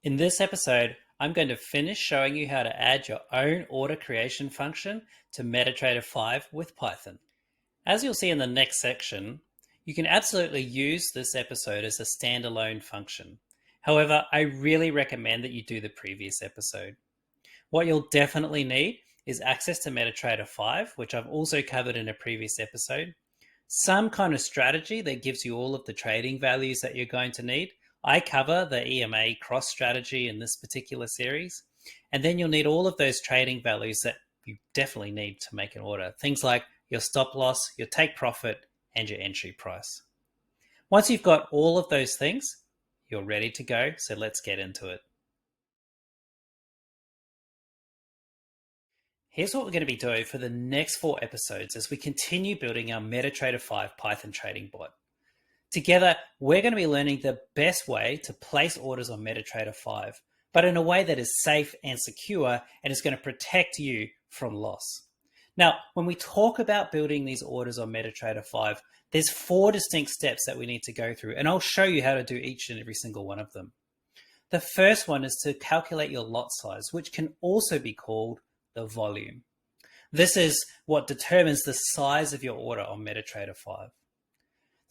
In this episode, I'm going to finish showing you how to add your own order creation function to MetaTrader 5 with Python. As you'll see in the next section, you can absolutely use this episode as a standalone function. However, I really recommend that you do the previous episode. What you'll definitely need is access to MetaTrader 5, which I've also covered in a previous episode, some kind of strategy that gives you all of the trading values that you're going to need. I cover the EMA cross strategy in this particular series. And then you'll need all of those trading values that you definitely need to make an order. Things like your stop loss, your take profit, and your entry price. Once you've got all of those things, you're ready to go. So let's get into it. Here's what we're going to be doing for the next 4 episodes as we continue building our MetaTrader 5 Python trading bot. Together, we're going to be learning the best way to place orders on MetaTrader 5, but in a way that is safe and secure and is going to protect you from loss. Now, when we talk about building these orders on MetaTrader 5, there's 4 distinct steps that we need to go through, and I'll show you how to do each and every single one of them. The first one is to calculate your lot size, which can also be called the volume. This is what determines the size of your order on MetaTrader 5.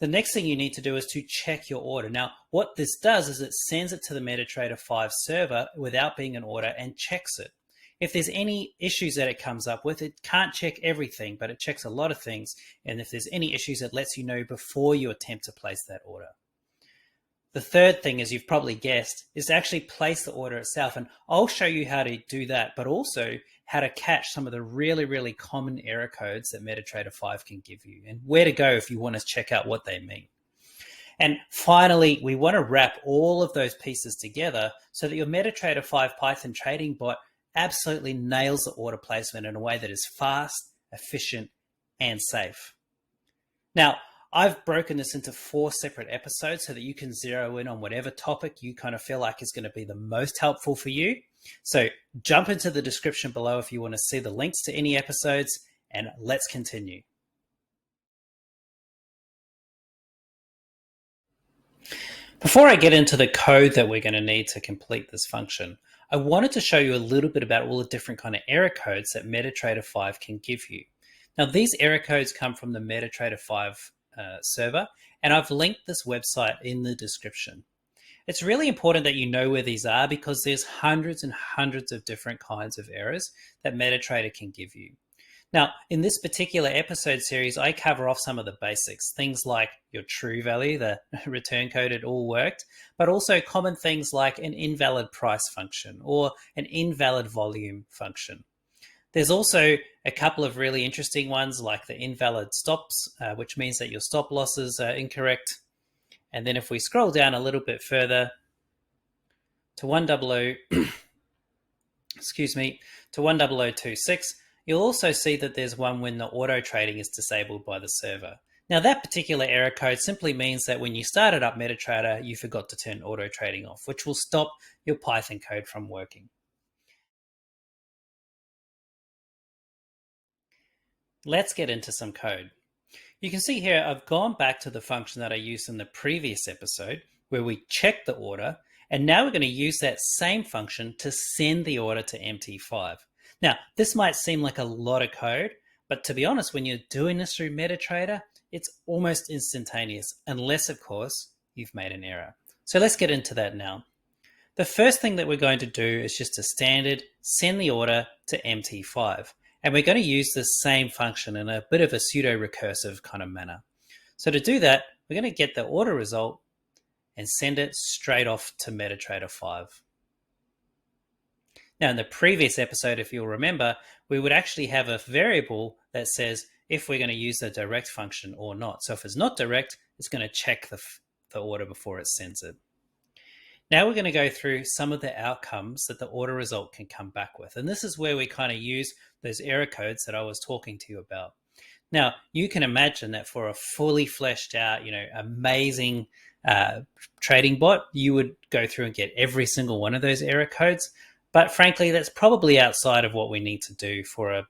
The next thing you need to do is to check your order. Now, what this does is it sends it to the MetaTrader 5 server without being an order and checks it. If there's any issues that it comes up with, it can't check everything, but it checks a lot of things. And if there's any issues, it lets you know before you attempt to place that order. The third thing, as you've probably guessed, is to actually place the order itself. And I'll show you how to do that, but also how to catch some of the really, really common error codes that MetaTrader 5 can give you and where to go if you want to check out what they mean. And finally, we want to wrap all of those pieces together so that your MetaTrader 5 Python trading bot absolutely nails the order placement in a way that is fast, efficient, and safe. Now, I've broken this into 4 separate episodes so that you can zero in on whatever topic you kind of feel like is going to be the most helpful for you. So jump into the description below if you want to see the links to any episodes, and let's continue. Before I get into the code that we're going to need to complete this function, I wanted to show you a little bit about all the different kind of error codes that MetaTrader 5 can give you. Now, these error codes come from the MetaTrader 5 server, and I've linked this website in the description. It's really important that you know where these are because there's hundreds and hundreds of different kinds of errors that MetaTrader can give you. Now, in this particular episode series, I cover off some of the basics, things like your true value, the return code, it all worked, but also common things like an invalid price function or an invalid volume function. There's also a couple of really interesting ones like the invalid stops, which means that your stop losses are incorrect. And then if we scroll down a little bit further to 100, excuse me, to 10026, you'll also see that there's one when the auto trading is disabled by the server. Now that particular error code simply means that when you started up MetaTrader, you forgot to turn auto trading off, which will stop your Python code from working. Let's get into some code. You can see here I've gone back to the function that I used in the previous episode where we checked the order, and now we're going to use that same function to send the order to MT5. Now, this might seem like a lot of code, but to be honest, when you're doing this through MetaTrader, it's almost instantaneous, unless, of course, you've made an error. So let's get into that now. The first thing that we're going to do is just a standard send the order to MT5. And we're going to use the same function in a bit of a pseudo-recursive kind of manner. So to do that, we're going to get the order result and send it straight off to MetaTrader 5. Now, in the previous episode, if you'll remember, we would actually have a variable that says if we're going to use the direct function or not. So if it's not direct, it's going to check the order before it sends it. Now we're going to go through some of the outcomes that the order result can come back with. And this is where we kind of use those error codes that I was talking to you about. Now, you can imagine that for a fully fleshed out, amazing trading bot, you would go through and get every single one of those error codes. But frankly, that's probably outside of what we need to do for a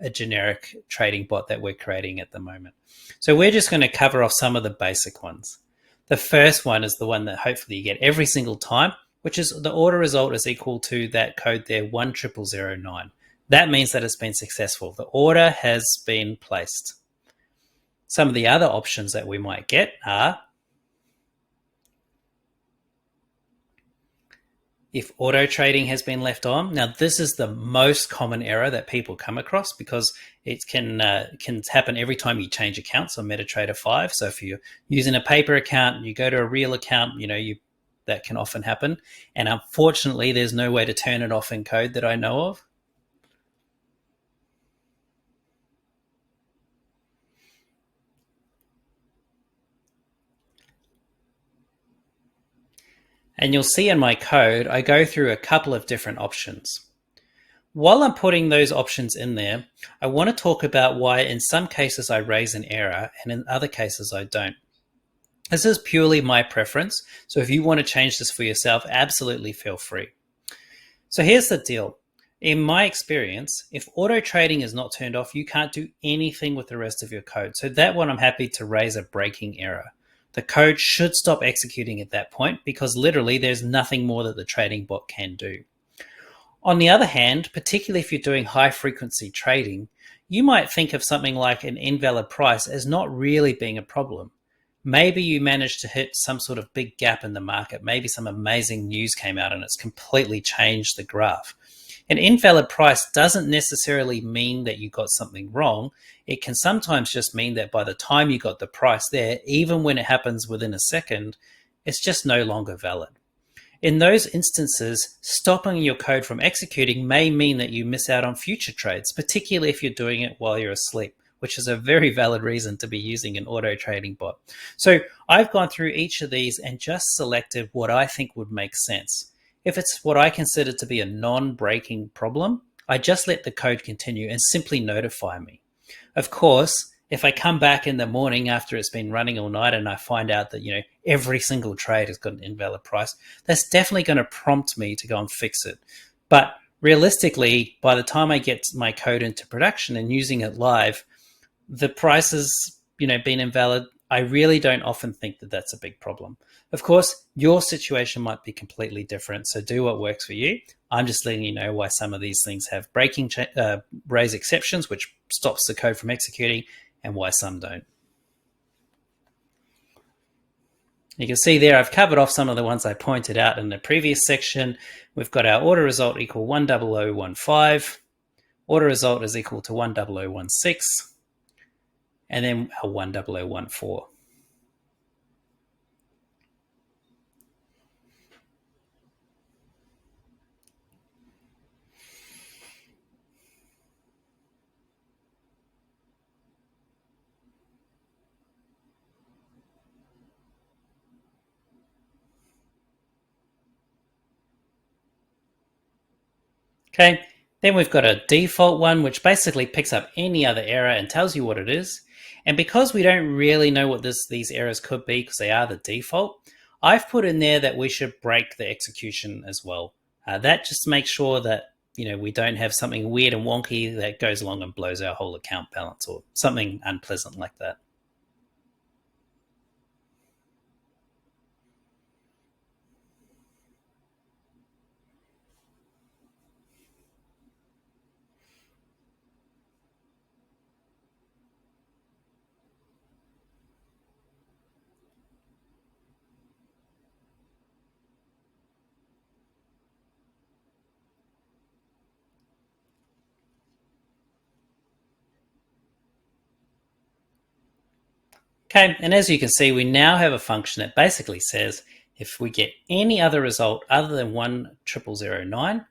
generic trading bot that we're creating at the moment. So we're just going to cover off some of the basic ones. The first one is the one that hopefully you get every single time, which is the order result is equal to that code there, 10009. That means that it's been successful. The order has been placed. Some of the other options that we might get are if auto trading has been left on. Now, this is the most common error that people come across because it can happen every time you change accounts on MetaTrader 5. So if you're using a paper account, you go to a real account, that can often happen. And unfortunately, there's no way to turn it off in code that I know of. And you'll see in my code, I go through a couple of different options. While I'm putting those options in there, I want to talk about why in some cases I raise an error and in other cases I don't. This is purely my preference, so if you want to change this for yourself, absolutely feel free. So here's the deal. In my experience, if auto trading is not turned off, you can't do anything with the rest of your code. So that one I'm happy to raise a breaking error. The code should stop executing at that point because literally there's nothing more that the trading bot can do. On the other hand, particularly if you're doing high frequency trading, you might think of something like an invalid price as not really being a problem. Maybe you managed to hit some sort of big gap in the market. Maybe some amazing news came out and it's completely changed the graph. An invalid price doesn't necessarily mean that you got something wrong. It can sometimes just mean that by the time you got the price there, even when it happens within a second, it's just no longer valid. In those instances, stopping your code from executing may mean that you miss out on future trades, particularly if you're doing it while you're asleep, which is a very valid reason to be using an auto trading bot. So I've gone through each of these and just selected what I think would make sense. If it's what I consider to be a non-breaking problem, I just let the code continue and simply notify me. Of course, if I come back in the morning after it's been running all night and I find out that every single trade has got an invalid price, that's definitely going to prompt me to go and fix it. But realistically, by the time I get my code into production and using it live, the price has been invalid. I really don't often think that that's a big problem. Of course, your situation might be completely different, so do what works for you. I'm just letting you know why some of these things have raise exceptions, which stops the code from executing, and why some don't. You can see there I've covered off some of the ones I pointed out in the previous section. We've got our order result equal 10015. Order result is equal to 10016. And then our 10014. Okay, then we've got a default one, which basically picks up any other error and tells you what it is. And because we don't really know what these errors could be because they are the default, I've put in there that we should break the execution as well. That just makes sure that we don't have something weird and wonky that goes along and blows our whole account balance or something unpleasant like that. Okay, and as you can see, we now have a function that basically says if we get any other result other than 10009,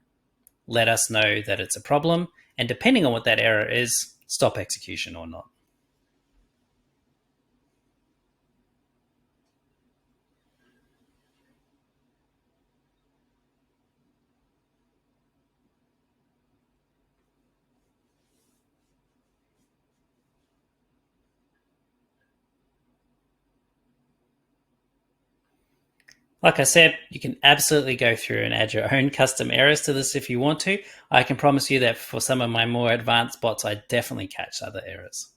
let us know that it's a problem, and depending on what that error is, stop execution or not. Like I said, you can absolutely go through and add your own custom errors to this if you want to. I can promise you that for some of my more advanced bots, I definitely catch other errors.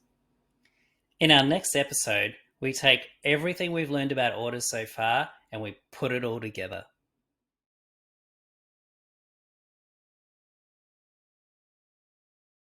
In our next episode, we take everything we've learned about orders so far and we put it all together.